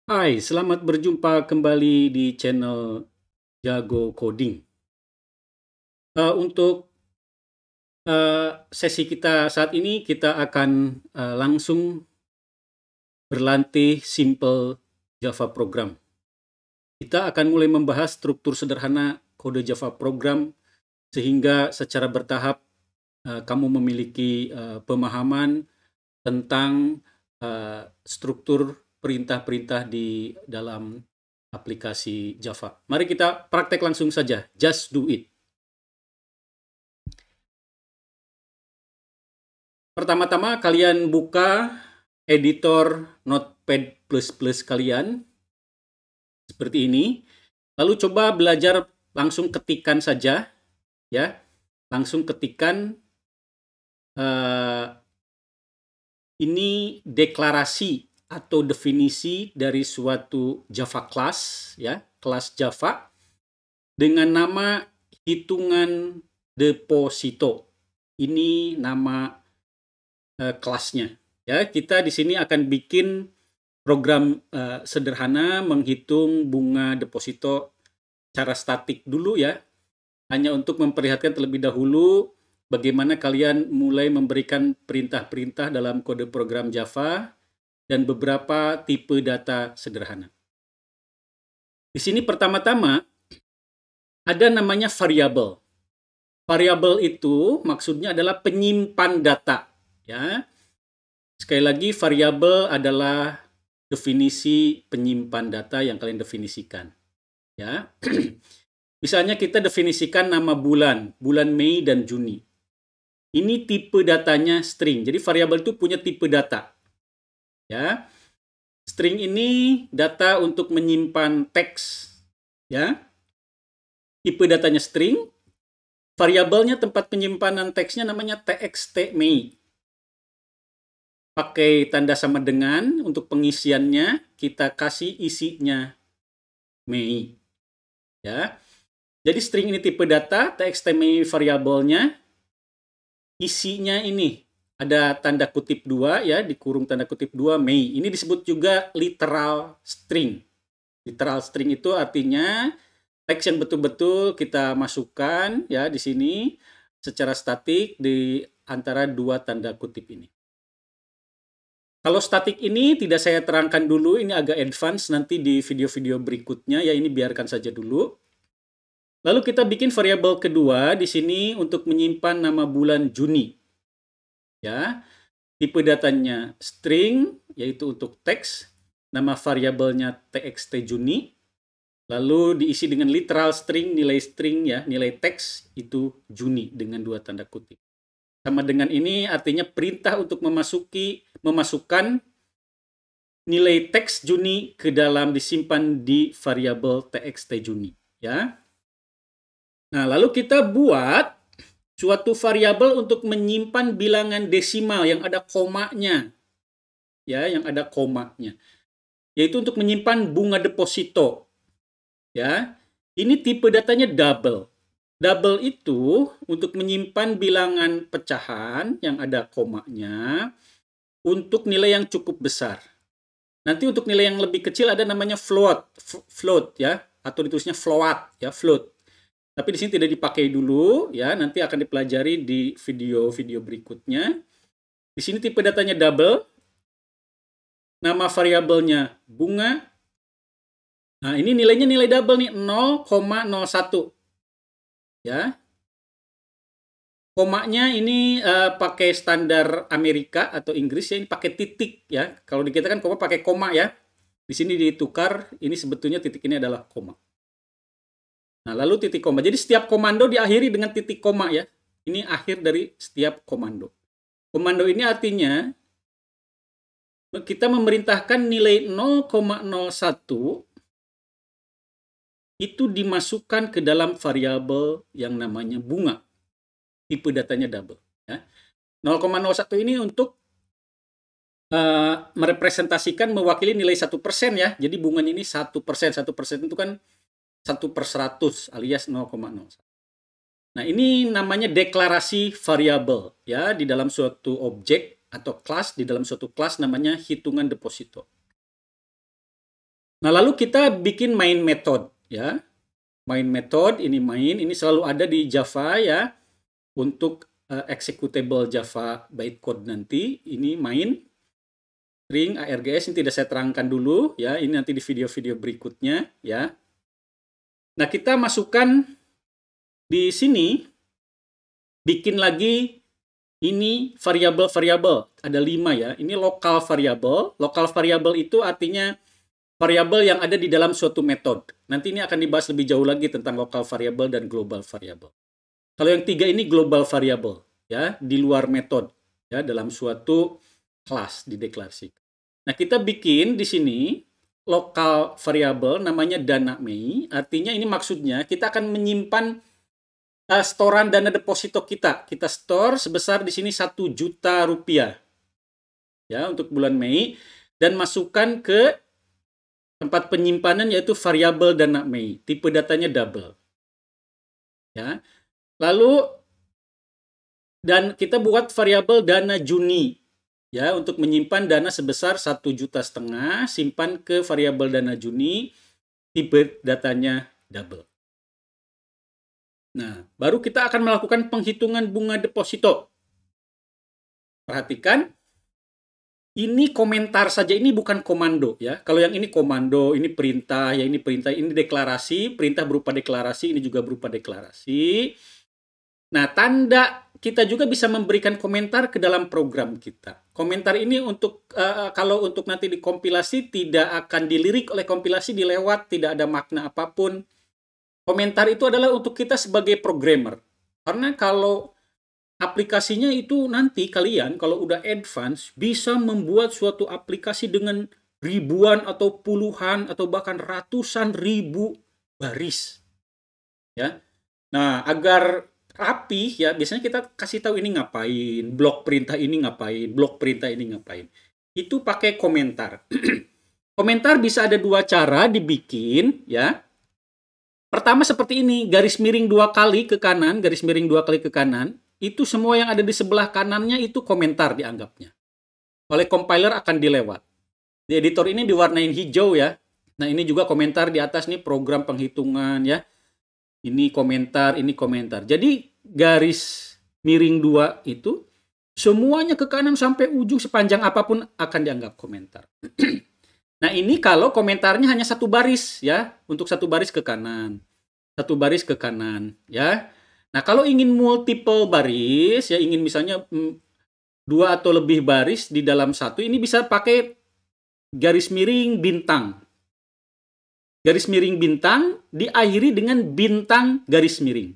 Hai, selamat berjumpa kembali di channel Jago Coding. Untuk sesi kita saat ini, kita akan langsung berlatih simple Java program. Kita akan mulai membahas struktur sederhana kode Java program, sehingga secara bertahap kamu memiliki pemahaman tentang struktur perintah-perintah di dalam aplikasi Java. Mari kita praktek langsung saja. Just do it. Pertama-tama kalian buka editor Notepad++ kalian seperti ini. Lalu coba belajar langsung ketikan saja, ya. Langsung ketikan ini deklarasi atau definisi dari suatu Java class, ya, kelas Java dengan nama hitungan deposito. Ini nama kelasnya. Ya, kita di sini akan bikin program sederhana menghitung bunga deposito cara statik dulu ya. Hanya untuk memperlihatkan terlebih dahulu bagaimana kalian mulai memberikan perintah-perintah dalam kode program Java dan beberapa tipe data sederhana. Di sini pertama-tama ada namanya variabel. Variabel itu maksudnya adalah penyimpan data, ya. Sekali lagi, variabel adalah definisi penyimpan data yang kalian definisikan, ya. Misalnya kita definisikan nama bulan Mei dan Juni. Ini tipe datanya string. Jadi variabel itu punya tipe data, ya. String ini data untuk menyimpan teks, ya. Tipe datanya string. Variabelnya tempat penyimpanan teksnya namanya txt Mei. Pakai tanda sama dengan, untuk pengisiannya kita kasih isinya Mei, ya. Jadi string ini tipe data, txt Mei variabelnya, isinya ini ada tanda kutip 2 ya, dikurung tanda kutip 2 Mei. Ini disebut juga literal string. Literal string itu artinya teks yang betul-betul kita masukkan ya di sini secara statik di antara dua tanda kutip ini. Kalau statik ini tidak saya terangkan dulu, ini agak advance nanti di video-video berikutnya ya, ini biarkan saja dulu. Lalu kita bikin variabel kedua di sini untuk menyimpan nama bulan Juni. Ya. Tipe datanya string yaitu untuk teks, nama variabelnya txt Juni. Lalu diisi dengan literal string ya, nilai teks itu Juni dengan dua tanda kutip. Sama dengan ini artinya perintah untuk memasukkan nilai teks Juni ke dalam disimpan di variabel txt Juni, ya. Nah, lalu kita buat suatu variabel untuk menyimpan bilangan desimal yang ada komanya. Ya, yang ada komanya. Yaitu untuk menyimpan bunga deposito. Ya. Ini tipe datanya double. Double itu untuk menyimpan bilangan pecahan yang ada komanya untuk nilai yang cukup besar. Nanti untuk nilai yang lebih kecil ada namanya float ya, atau ditulisnya float ya, float. Tapi di sini tidak dipakai dulu ya, nanti akan dipelajari di video-video berikutnya. Di sini tipe datanya double. Nama variabelnya bunga. Nah, ini nilainya nilai double nih, 0,01. Ya. Komanya ini pakai standar Amerika atau Inggris ya, ini pakai titik ya. Kalau di kita kan koma pakai koma ya. Di sini ditukar, ini sebetulnya titik ini adalah koma. Nah, lalu titik koma. Jadi setiap komando diakhiri dengan titik koma ya. Ini akhir dari setiap komando. Komando ini artinya kita memerintahkan nilai 0,01 itu dimasukkan ke dalam variabel yang namanya bunga. Tipe datanya double. Ya. 0,01 ini untuk merepresentasikan, mewakili nilai 1% ya. Jadi bunganya ini 1%. 1% itu kan 1/100 alias 0,01. Nah, ini namanya deklarasi variabel ya, di dalam suatu objek atau kelas, di dalam suatu kelas namanya hitungan deposito. Nah, lalu kita bikin main method ya. Main method ini selalu ada di Java ya. Untuk executable Java bytecode nanti ini main string args, ini tidak saya terangkan dulu ya. Ini nanti di video-video berikutnya ya. Nah, kita masukkan di sini bikin lagi ini variabel-variabel. Ada 5 ya. Ini local variable. Local variable itu artinya variabel yang ada di dalam suatu metode. Nanti ini akan dibahas lebih jauh lagi tentang local variable dan global variable. Kalau yang 3 ini global variable ya, di luar metode ya, dalam suatu kelas dideklarasikan. Nah, kita bikin di sini local variable namanya dana Mei. Artinya ini maksudnya kita akan menyimpan storan dana deposito kita. Kita store sebesar di sini 1 juta rupiah. Ya, untuk bulan Mei. Dan masukkan ke tempat penyimpanan yaitu variabel dana Mei. Tipe datanya double. Ya. Lalu, dan kita buat variabel dana Juni. Ya, untuk menyimpan dana sebesar 1,5 juta. Simpan ke variabel dana Juni. Tipe datanya double. Nah, baru kita akan melakukan penghitungan bunga deposito. Perhatikan, ini komentar saja, ini bukan komando ya. Kalau yang ini komando, ini perintah, ya ini perintah, ini deklarasi, perintah berupa deklarasi, ini juga berupa deklarasi. Nah, tanda kita juga bisa memberikan komentar ke dalam program kita. Komentar ini untuk kalau untuk nanti dikompilasi tidak akan dilirik oleh kompilasi, dilewat, tidak ada makna apapun. Komentar itu adalah untuk kita sebagai programmer. Karena kalau aplikasinya itu nanti kalian kalau udah advance bisa membuat suatu aplikasi dengan ribuan atau puluhan atau bahkan ratusan ribu baris. Ya. Nah, agar rapi ya, biasanya kita kasih tahu ini ngapain, blok perintah ini ngapain, blok perintah ini ngapain. Itu pakai komentar. Komentar bisa ada 2 cara dibikin ya. Pertama seperti ini, garis miring 2 kali ke kanan, garis miring 2 kali ke kanan, itu semua yang ada di sebelah kanannya itu komentar dianggapnya. Oleh compiler akan dilewat. Di editor ini diwarnain hijau ya. Nah, ini juga komentar di atas nih program penghitungan ya. Ini komentar, ini komentar. Jadi garis miring 2 itu semuanya ke kanan sampai ujung sepanjang apapun akan dianggap komentar. Nah, ini kalau komentarnya hanya 1 baris ya, untuk 1 baris ke kanan. 1 baris ke kanan ya. Nah, kalau ingin multiple baris ya, ingin misalnya 2 atau lebih baris di dalam 1, ini bisa pakai garis miring bintang. Garis miring bintang diakhiri dengan bintang garis miring.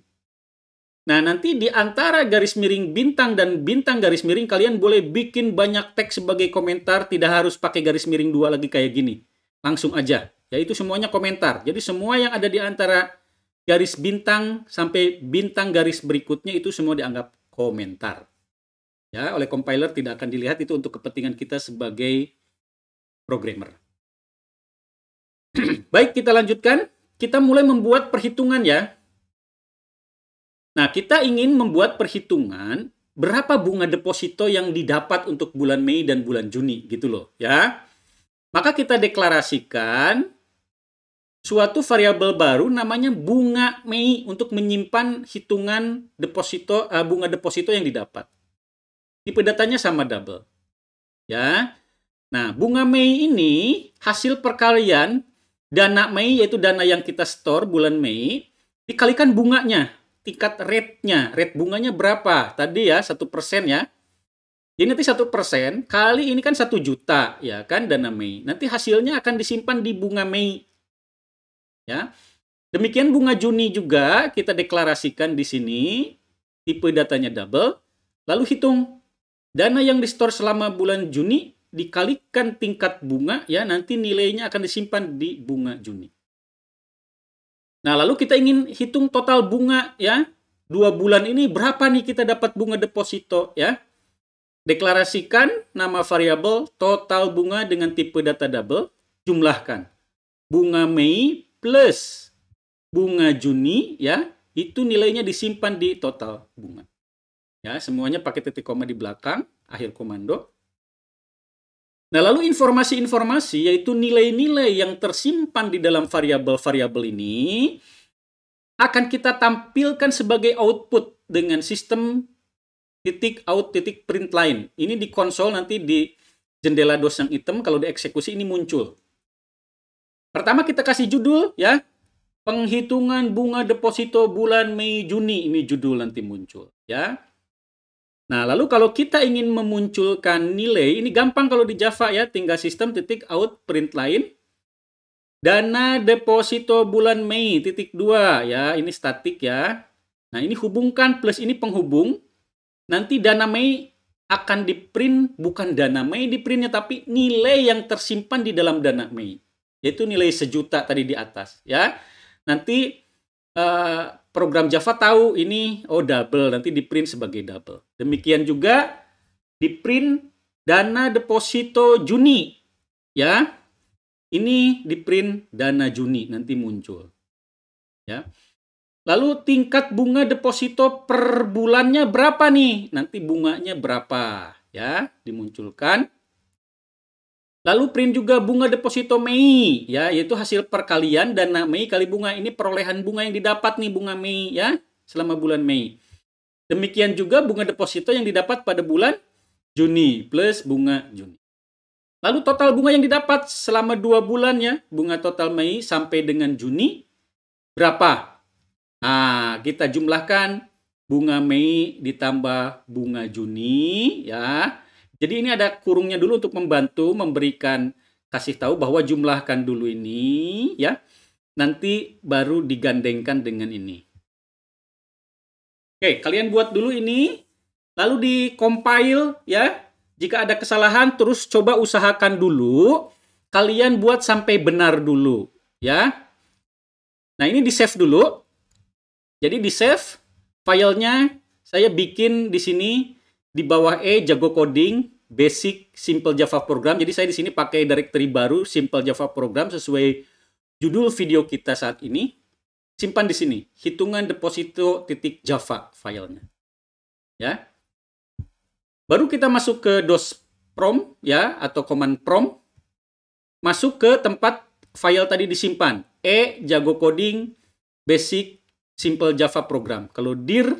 Nah, nanti di antara garis miring bintang dan bintang garis miring, kalian boleh bikin banyak teks sebagai komentar, tidak harus pakai garis miring 2 lagi kayak gini. Langsung aja. Ya, itu semuanya komentar. Jadi semua yang ada di antara garis bintang sampai bintang garis berikutnya itu semua dianggap komentar. Ya, oleh compiler tidak akan dilihat, itu untuk kepentingan kita sebagai programmer. Baik, kita lanjutkan. Kita mulai membuat perhitungan ya. Nah, kita ingin membuat perhitungan berapa bunga deposito yang didapat untuk bulan Mei dan bulan Juni gitu loh ya. Maka kita deklarasikan suatu variabel baru namanya bunga Mei untuk menyimpan hitungan deposito bunga deposito yang didapat. Tipe datanya sama double. Ya. Nah, bunga Mei ini hasil perkalian dana Mei, yaitu dana yang kita store bulan Mei, dikalikan bunganya. Tingkat rate-nya, rate bunganya berapa? Tadi ya 1% ya. Jadi nanti 1% kali ini kan 1 juta ya kan dana Mei. Nanti hasilnya akan disimpan di bunga Mei. Ya. Demikian bunga Juni juga kita deklarasikan di sini, tipe datanya double. Lalu hitung dana yang di-store selama bulan Juni dikalikan tingkat bunga ya, nanti nilainya akan disimpan di bunga Juni. Nah, lalu kita ingin hitung total bunga ya. 2 bulan ini berapa nih kita dapat bunga deposito ya. Deklarasikan nama variabel total bunga dengan tipe data double, jumlahkan. Bunga Mei plus bunga Juni ya, itu nilainya disimpan di total bunga. Ya, semuanya pakai titik koma di belakang, akhir komando. Nah, lalu informasi-informasi yaitu nilai-nilai yang tersimpan di dalam variabel-variabel ini akan kita tampilkan sebagai output dengan sistem .out.print line. Ini di konsol nanti di jendela DOS yang hitam, kalau dieksekusi ini muncul. Pertama kita kasih judul ya. Penghitungan bunga deposito bulan Mei Juni, ini judul nanti muncul ya. Nah, lalu kalau kita ingin memunculkan nilai, ini gampang kalau di Java ya, tinggal system.out.print line. Dana deposito bulan Mei, titik 2 ya, ini statik ya. Nah, ini hubungkan plus ini penghubung. Nanti dana Mei akan di-print, bukan dana Mei di-printnya, tapi nilai yang tersimpan di dalam dana Mei. Yaitu nilai 1 juta tadi di atas ya. Nanti program Java tahu ini double, nanti di-print sebagai double. Demikian juga di-print dana deposito Juni ya. Ini di-print dana Juni, nanti muncul. Ya. Lalu tingkat bunga deposito per bulannya berapa nih? Nanti bunganya berapa? Ya, dimunculkan. Lalu print juga bunga deposito Mei, ya, yaitu hasil perkalian dana Mei kali bunga. Ini perolehan bunga yang didapat nih, bunga Mei, ya, selama bulan Mei. Demikian juga bunga deposito yang didapat pada bulan Juni plus bunga Juni. Lalu total bunga yang didapat selama 2 bulan ya, bunga total Mei sampai dengan Juni berapa? Nah, kita jumlahkan bunga Mei ditambah bunga Juni ya. Jadi ini ada kurungnya dulu untuk membantu memberikan kasih tahu bahwa jumlahkan dulu ini ya. Nanti baru digandengkan dengan ini. Oke, kalian buat dulu ini lalu di-compile ya. Jika ada kesalahan terus coba usahakan dulu kalian buat sampai benar dulu ya. Nah, ini di-save dulu. Jadi di-save filenya saya bikin di sini di bawah Jago Coding Basic Simple Java Program. Jadi saya di sini pakai directory baru Simple Java Program sesuai judul video kita saat ini. Simpan di sini hitungan deposito .java filenya. Ya. Baru kita masuk ke DOS prompt ya atau command prompt. Masuk ke tempat file tadi disimpan. Jago Coding Basic Simple Java Program. Kalau dir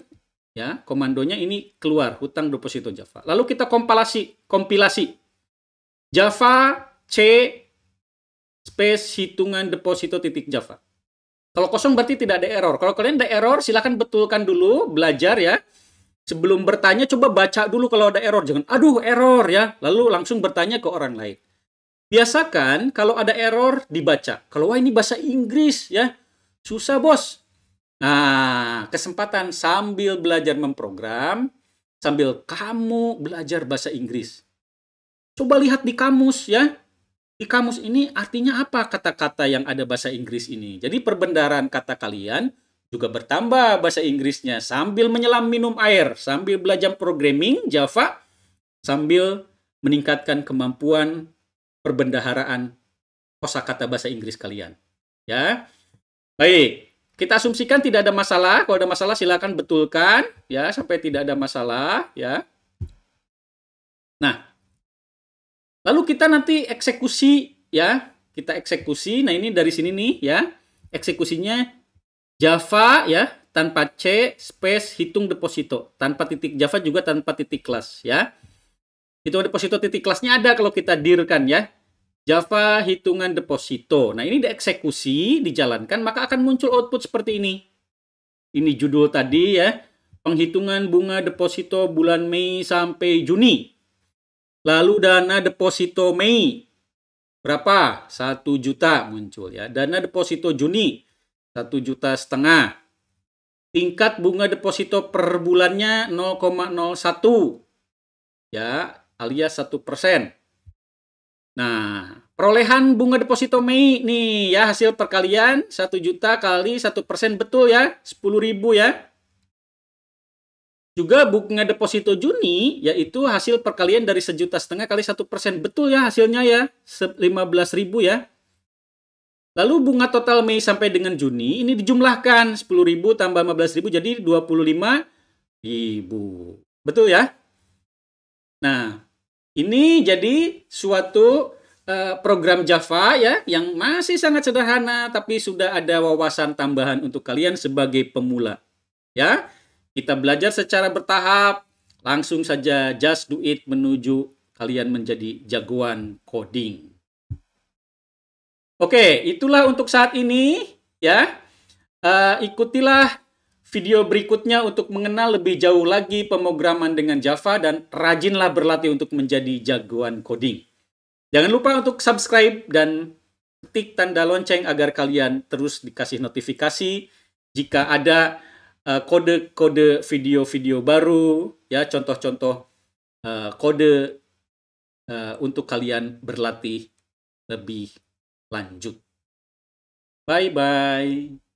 ya, komandonya ini keluar hutang deposito Java. Lalu kita kompilasi Java C space hitungan deposito .java. Kalau kosong berarti tidak ada error. Kalau kalian ada error silakan betulkan dulu, belajar ya. Sebelum bertanya coba baca dulu kalau ada error, jangan aduh error ya, lalu langsung bertanya ke orang lain. Biasakan kalau ada error dibaca. Kalau wah ini bahasa Inggris ya, susah bos. Nah, kesempatan sambil belajar memprogram, sambil kamu belajar bahasa Inggris. Coba lihat di kamus ya. Di kamus ini artinya apa kata-kata yang ada bahasa Inggris ini. Jadi perbendaharaan kata kalian juga bertambah bahasa Inggrisnya. Sambil menyelam minum air, sambil belajar programming Java, sambil meningkatkan kemampuan perbendaharaan kosakata bahasa Inggris kalian. Ya, baik. Kita asumsikan tidak ada masalah. Kalau ada masalah silakan betulkan ya sampai tidak ada masalah ya. Nah, lalu kita nanti eksekusi ya. Kita eksekusi. Nah, ini dari sini nih ya. Eksekusinya Java ya tanpa C space hitung deposito. Tanpa titik Java juga tanpa titik kelas ya. Hitung deposito titik kelasnya ada kalau kita dirkan ya. Java hitungan deposito. Nah, ini dieksekusi, dijalankan, maka akan muncul output seperti ini. Ini judul tadi ya. Penghitungan bunga deposito bulan Mei sampai Juni. Lalu dana deposito Mei. Berapa? 1 juta muncul ya. Dana deposito Juni. 1,5 juta. Tingkat bunga deposito per bulannya 0,01. Ya, alias 1%. Nah, perolehan bunga deposito Mei nih ya hasil perkalian 1 juta kali 1% betul ya 10.000 ya. Juga bunga deposito Juni yaitu hasil perkalian dari 1,5 juta kali 1% betul ya hasilnya ya 15.000 ya. Lalu bunga total Mei sampai dengan Juni ini dijumlahkan 10.000 tambah 15.000 jadi 25.000. Betul ya? Nah, Ini jadi suatu program Java ya yang masih sangat sederhana tapi sudah ada wawasan tambahan untuk kalian sebagai pemula. Ya, kita belajar secara bertahap, langsung saja just do it menuju kalian menjadi jagoan coding. Oke, itulah untuk saat ini ya. Ikutilah video berikutnya untuk mengenal lebih jauh lagi pemrograman dengan Java dan rajinlah berlatih untuk menjadi jagoan coding. Jangan lupa untuk subscribe dan ketik tanda lonceng agar kalian terus dikasih notifikasi jika ada kode-kode video-video baru, ya contoh-contoh kode untuk kalian berlatih lebih lanjut. Bye-bye.